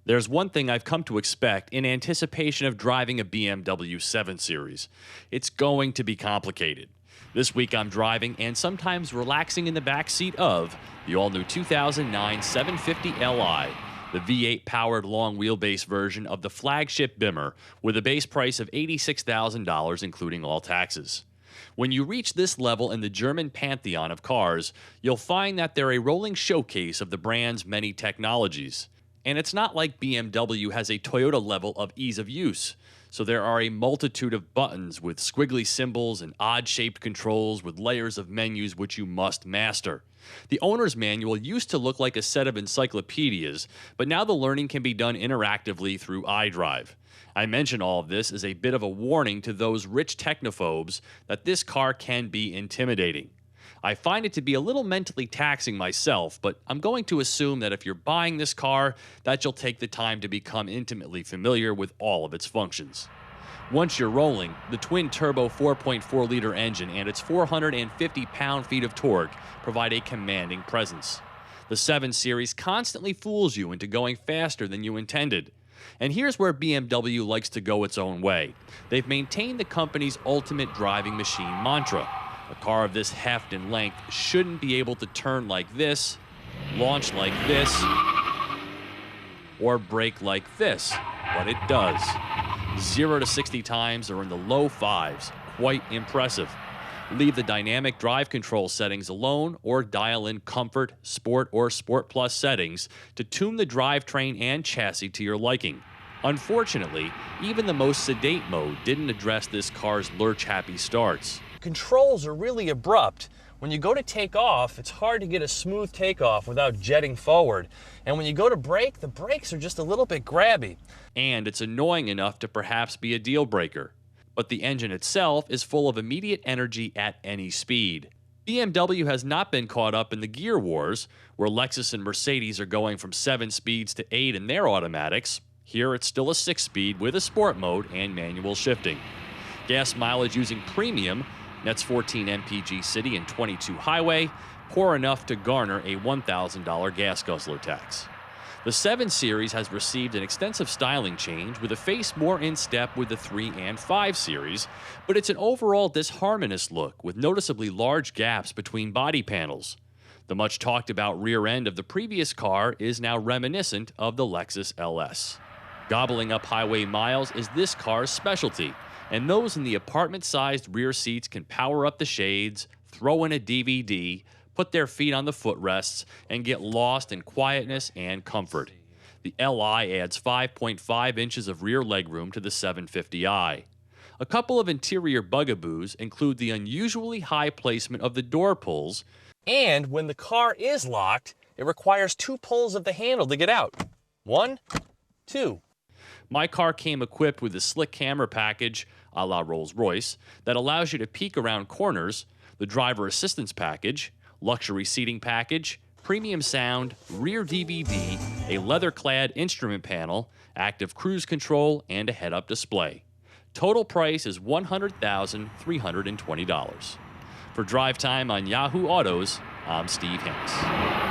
There's one thing I've come to expect in anticipation of driving a BMW 7 Series. It's going to be complicated. This week I'm driving and sometimes relaxing in the back seat of the all-new 2009 750 Li, the V8-powered long wheelbase version of the flagship Bimmer with a base price of $86,000 including all taxes. When you reach this level in the German pantheon of cars, you'll find that they're a rolling showcase of the brand's many technologies. And it's not like BMW has a Toyota level of ease of use. So there are a multitude of buttons with squiggly symbols and odd-shaped controls with layers of menus which you must master. The owner's manual used to look like a set of encyclopedias, but now the learning can be done interactively through iDrive. I mention all of this as a bit of a warning to those rich technophobes that this car can be intimidating. I find it to be a little mentally taxing myself, but I'm going to assume that if you're buying this car, that you'll take the time to become intimately familiar with all of its functions. Once you're rolling, the twin-turbo 4.4-liter engine and its 450 pound-feet of torque provide a commanding presence. The 7 Series constantly fools you into going faster than you intended. And here's where BMW likes to go its own way. They've maintained the company's ultimate driving machine mantra. A car of this heft and length shouldn't be able to turn like this, launch like this, or brake like this, but it does. 0 to 60 times are in the low fives, quite impressive. Leave the dynamic drive control settings alone or dial in Comfort, Sport, or Sport Plus settings to tune the drivetrain and chassis to your liking. Unfortunately, even the most sedate mode didn't address this car's lurch-happy starts. Controls are really abrupt. When you go to take off, it's hard to get a smooth takeoff without jetting forward. And when you go to brake, the brakes are just a little bit grabby. And it's annoying enough to perhaps be a deal breaker. But the engine itself is full of immediate energy at any speed. BMW has not been caught up in the gear wars, where Lexus and Mercedes are going from 7 speeds to 8 in their automatics. Here it's still a 6-speed with a sport mode and manual shifting. Gas mileage using premium nets 14 mpg city and 22 highway, poor enough to garner a $1,000 gas guzzler tax. The 7 Series has received an extensive styling change with a face more in step with the 3 and 5 Series, but it's an overall disharmonious look with noticeably large gaps between body panels. The much talked about rear end of the previous car is now reminiscent of the Lexus LS. Gobbling up highway miles is this car's specialty, and those in the apartment-sized rear seats can power up the shades, throw in a DVD, put their feet on the footrests, and get lost in quietness and comfort. The Li adds 5.5 inches of rear legroom to the 750i. A couple of interior bugaboos include the unusually high placement of the door pulls, and when the car is locked, it requires 2 pulls of the handle to get out. 1, 2. My car came equipped with a slick camera package, a la Rolls-Royce, that allows you to peek around corners, the driver assistance package, luxury seating package, premium sound, rear DVD, a leather-clad instrument panel, active cruise control, and a head-up display. Total price is $100,320. For Drive Time on Yahoo Autos, I'm Steve Hanks.